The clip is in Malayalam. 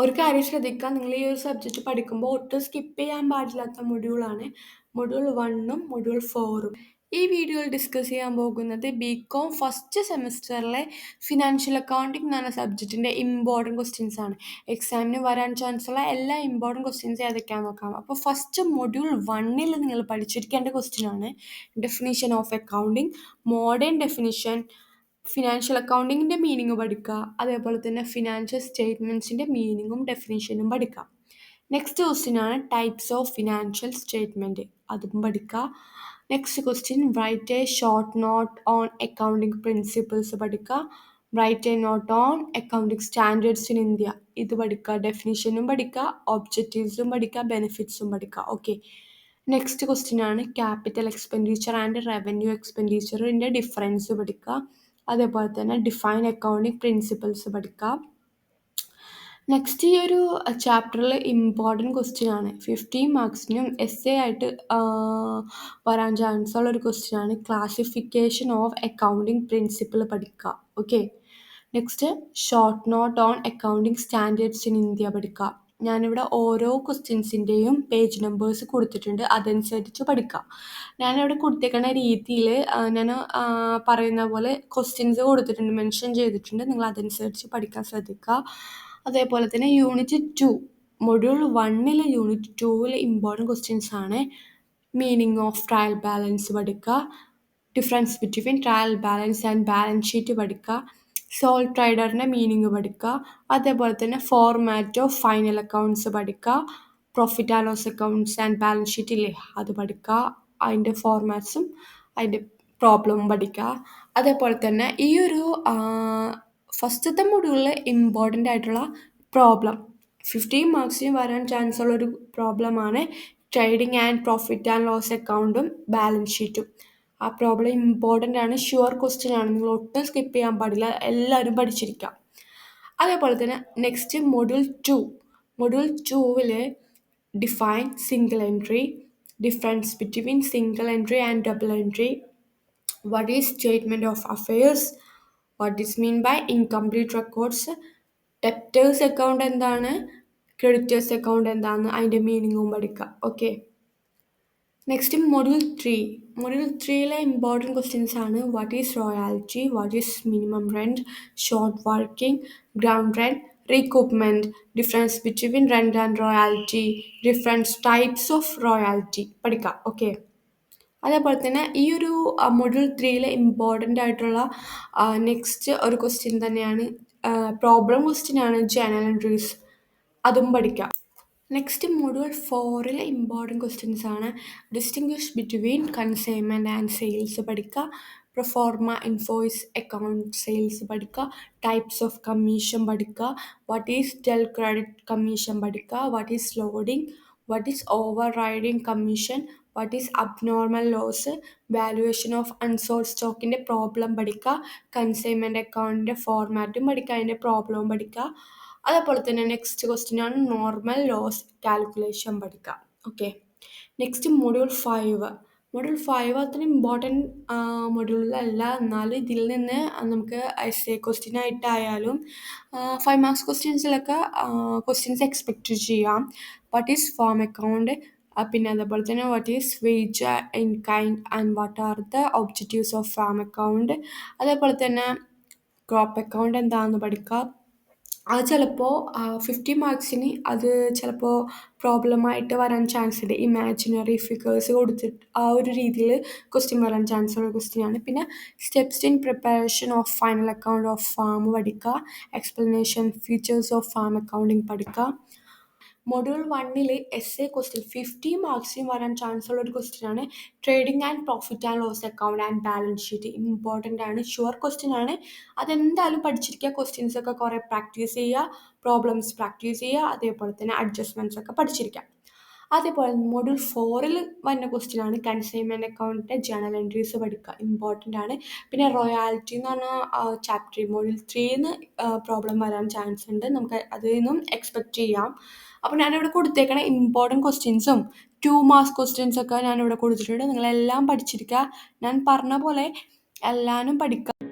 ഒരു കാര്യം ശ്രദ്ധിക്കുക, നിങ്ങൾ ഈ ഒരു സബ്ജക്റ്റ് പഠിക്കുമ്പോൾ ഒട്ടും സ്കിപ്പ് ചെയ്യാൻ പാടില്ലാത്ത മൊഡ്യൂളാണ് മൊഡ്യൂൾ 1ഉം മൊഡ്യൂൾ 4ഉം. ഈ വീഡിയോയിൽ ഡിസ്കസ് ചെയ്യാൻ പോകുന്നത് ബികോം ഫസ്റ്റ് സെമിസ്റ്ററിലെ ഫിനാൻഷ്യൽ അക്കൗണ്ടിംഗ് എന്ന് പറഞ്ഞ സബ്ജക്റ്റിൻ്റെ ഇമ്പോർട്ടൻറ്റ് ക്വസ്റ്റ്യൻസ് ആണ്. എക്സാമിന് വരാൻ ചാൻസ് ഉള്ള എല്ലാ ഇമ്പോർട്ടൻറ്റ് ക്വസ്റ്റ്യൻസ് ഏതൊക്കെയാണെന്ന് നോക്കാം. അപ്പോൾ ഫസ്റ്റ് മൊഡ്യൂൾ 1ൽ നിങ്ങൾ പഠിച്ചിരിക്കേണ്ട ക്വസ്റ്റ്യൻ ആണ് definition of accounting, modern definition, financial അക്കൗണ്ടിങ്ങിൻ്റെ മീനിങ് പഠിക്കുക, അതേപോലെ തന്നെ ഫിനാൻഷ്യൽ സ്റ്റേറ്റ്മെൻറ്റ്സിൻ്റെ മീനിങ്ങും ഡെഫിനിഷനും പഠിക്കുക. നെക്സ്റ്റ് ക്വസ്റ്റ്യൻ ആണ് ടൈപ്സ് ഓഫ് ഫിനാൻഷ്യൽ സ്റ്റേറ്റ്മെൻറ്റ്, അതും പഠിക്കുക. Next question write a short note on accounting principles പഠിക്കുക. Write a note on accounting standards in India, ഇത് പഠിക്കുക. ഡെഫിനിഷനും പഠിക്കുക, ഒബ്ജക്റ്റീവ്സും പഠിക്കുക, ബെനിഫിറ്റ്സും പഠിക്കുക. ഓക്കെ. നെക്സ്റ്റ് ക്വസ്റ്റ്യൻ ആണ് ക്യാപിറ്റൽ എക്സ്പെൻഡിച്ചർ ആൻഡ് റവന്യൂ എക്സ്പെൻഡിച്ചറിൻ്റെ ഡിഫറൻസ് പഠിക്കുക. അതേപോലെ തന്നെ ഡിഫൈൻ അക്കൗണ്ടിങ് പ്രിൻസിപ്പിൾസ് പഠിക്കുക. നെക്സ്റ്റ് ഈ ഒരു ചാപ്റ്ററിൽ ഇമ്പോർട്ടൻറ്റ് ക്വസ്റ്റ്യൻ ആണ്, 15 മാർക്സിനും എസ്സേ ആയിട്ട് വരാൻ ചാൻസ് ഉള്ള ഒരു ക്വസ്റ്റ്യൻ ആണ് ക്ലാസിഫിക്കേഷൻ ഓഫ് അക്കൗണ്ടിങ് പ്രിൻസിപ്പിൾ പഠിക്കുക. Okay. Next short note on accounting standards in India പഠിക്കുക. ഞാനിവിടെ ഓരോ ക്വസ്റ്റ്യൻസിൻ്റെയും പേജ് നമ്പേഴ്സ് കൊടുത്തിട്ടുണ്ട്, അതനുസരിച്ച് പഠിക്കുക. ഞാനിവിടെ കൊടുത്തേക്കുന്ന രീതിയിൽ ഞാൻ പറയുന്ന പോലെ ക്വസ്റ്റ്യൻസ് കൊടുത്തിട്ടുണ്ട്, മെൻഷൻ ചെയ്തിട്ടുണ്ട്. നിങ്ങൾ അതനുസരിച്ച് പഠിക്കാൻ ശ്രദ്ധിക്കുക. അതേപോലെ തന്നെ യൂണിറ്റ് 2 മൊഡ്യൂൾ 1ൽ യൂണിറ്റ് 2ൽ ഇമ്പോർട്ടൻറ്റ് ക്വസ്റ്റ്യൻസ് ആണ് മീനിങ് ഓഫ് ട്രയൽ ബാലൻസ് പഠിക്കുക, difference between trial balance and balance sheet പഠിക്കുക, സോൾ ട്രേഡറിൻ്റെ മീനിങ് പഠിക്കുക, അതേപോലെ തന്നെ ഫോർമാറ്റ് ഓഫ് ഫൈനൽ അക്കൗണ്ട്സ് പഠിക്കുക, profit and loss accounts and balance sheet ഇല്ലേ, അത് പഠിക്കുക. അതിൻ്റെ ഫോർമാറ്റ്സും അതിൻ്റെ പ്രോബ്ലവും പഠിക്കുക. അതേപോലെ തന്നെ ഈ ഒരു ഫസ്റ്റത്തെ മൊഡ്യൂളിൽ ഇമ്പോർട്ടൻ്റ് ആയിട്ടുള്ള പ്രോബ്ലം 15 മാർക്സിന് വരാൻ ചാൻസ് ഉള്ളൊരു പ്രോബ്ലമാണ് trading and profit and loss അക്കൗണ്ടും ബാലൻസ് ഷീറ്റും. ആ പ്രോബ്ലം ഇമ്പോർട്ടൻ്റ് ആണ്, ഷുവർ ക്വസ്റ്റ്യൻ ആണ്, നിങ്ങൾ ഒട്ടും സ്കിപ്പ് ചെയ്യാൻ പാടില്ല, എല്ലാവരും പഠിച്ചിരിക്കാം. അതേപോലെ തന്നെ നെക്സ്റ്റ് മൊഡ്യൂൾ 2ൽ define single entry, difference between single entry and double entry, what is statement of affairs, what is mean by incomplete records, debtors account എന്താണ്, creditors account എന്താണ്, അതിൻ്റെ മീനിങ്ങും പഠിക്കുക. ഓക്കെ. നെക്സ്റ്റ് മൊഡ്യൂൾ 3ലെ ഇമ്പോർട്ടൻറ്റ് ക്വസ്റ്റ്യൻസ് ആണ് what is royalty, what is minimum rent, short working, ground rent, recoupment, difference between rent and royalty, different types of royalty പഠിക്കുക. ഓക്കെ. അതേപോലെ തന്നെ ഈ ഒരു മൊഡ്യൂൾ 3ലെ ഇമ്പോർട്ടൻ്റ് ആയിട്ടുള്ള നെക്സ്റ്റ് ഒരു ക്വസ്റ്റ്യൻ തന്നെയാണ് പ്രോബ്ലം ക്വസ്റ്റ്യൻ ആണ് ജേണൽ എൻട്രീസ്, അതും പഠിക്കാം. നെക്സ്റ്റ് മൊഡ്യൂൾ 4ലെ ഇമ്പോർട്ടൻറ്റ് ക്വസ്റ്റ്യൻസ് ആണ് distinguish between consignment and sales പഠിക്കുക, പ്രൊഫോർമ ഇൻവോയ്സ് അക്കൗണ്ട് സെയിൽസ് പഠിക്കുക, ടൈപ്സ് ഓഫ് കമ്മീഷൻ പഠിക്കുക, what is del credit commission പഠിക്കുക, what is loading, what is over riding commission, what is abnormal loss, valuation of unsold സ്റ്റോക്കിൻ്റെ പ്രോബ്ലം പഠിക്കുക, കൺസൈൻമെൻറ്റ് അക്കൗണ്ടിൻ്റെ ഫോർമാറ്റും പഠിക്കുക, അതിൻ്റെ പ്രോബ്ലവും പഠിക്കുക. അതേപോലെ തന്നെ നെക്സ്റ്റ് ക്വസ്റ്റ്യൻ ആണ് നോർമൽ ലോസ് കാൽക്കുലേഷൻ പഠിക്കുക. ഓക്കെ. നെക്സ്റ്റ് മൊഡ്യൂൾ 5 അത്ര ഇമ്പോർട്ടൻറ്റ് മൊഡ്യൂളിലല്ല, എന്നാലും ഇതിൽ നിന്ന് നമുക്ക് എസ്സേ ക്വസ്റ്റ്യൻ ആയിട്ടായാലും 5 മാർക്സ് ക്വസ്റ്റ്യൻസിലൊക്കെ ക്വസ്റ്റ്യൻസ് എക്സ്പെക്റ്റ് ചെയ്യാം. വാട്ട് ഈസ് ഫാം അക്കൗണ്ട്, പിന്നെ അതേപോലെ തന്നെ what is wage in kind and what are the objectives of farm account, അതേപോലെ തന്നെ ക്രോപ്പ് അക്കൗണ്ട് എന്താണെന്ന് പഠിക്കുക. അത് ചിലപ്പോൾ 50 മാർക്സിന് അത് ചിലപ്പോൾ പ്രോബ്ലമായിട്ട് വരാൻ ചാൻസ് ഉണ്ട്, ഇമാജിനറി ഫിഗേഴ്സ് കൊടുത്തിട്ട് ആ ഒരു രീതിയിൽ ക്വസ്റ്റ്യൻ വരാൻ ചാൻസ് ഉള്ള ക്വസ്റ്റ്യൻ ആണ്. പിന്നെ steps in preparation of final account of firm പഠിക്കുക, explanation features of firm accounting പഠിക്കുക. മൊഡ്യൂൾ 1ൽ എസ്സേ ക്വസ്റ്റ്യൻ 50 മാർക്സിന് വരാൻ ചാൻസ് ഉള്ള ഒരു ക്വസ്റ്റ്യൻ ആണ് trading and profit and loss account and balance sheet. Important ആണ്, ഷുവർ ക്വസ്റ്റ്യൻ ആണ്, അതെന്തായാലും പഠിച്ചിരിക്കുക. ക്വസ്റ്റ്യൻസ് ഒക്കെ കുറേ പ്രാക്ടീസ് ചെയ്യുക, പ്രോബ്ലംസ് പ്രാക്ടീസ് ചെയ്യുക, അതേപോലെ തന്നെ അഡ്ജസ്റ്റ്മെൻറ്റ്സ് ഒക്കെ പഠിച്ചിരിക്കുക. അതേപോലെ മൊഡ്യൂൾ 4ൽ വരുന്ന ക്വസ്റ്റ്യൻ ആണ് കൺസൈൻമെൻറ്റ് അക്കൗണ്ടിൻ്റെ ജേണൽ എൻട്രീസ് പഠിക്കുക, ഇമ്പോർട്ടൻ്റ് ആണ്. പിന്നെ റോയാലിറ്റി എന്ന് പറഞ്ഞ ചാപ്റ്റർ മൊഡ്യൂൾ 3ന്ന് പ്രോബ്ലം വരാൻ ചാൻസ് ഉണ്ട്, നമുക്ക് അതിൽ നിന്നും എക്സ്പെക്റ്റ് ചെയ്യാം. അപ്പോൾ ഞാനിവിടെ കൊടുത്തേക്കണ ഇമ്പോർട്ടൻറ്റ് ക്വസ്റ്റ്യൻസും 2 മാർക്സ് ക്വസ്റ്റ്യൻസൊക്കെ ഞാനിവിടെ കൊടുത്തിട്ടുണ്ട്, നിങ്ങളെല്ലാം പഠിച്ചിരിക്കുക. ഞാൻ പറഞ്ഞ പോലെ എല്ലാവരും പഠിക്കുക.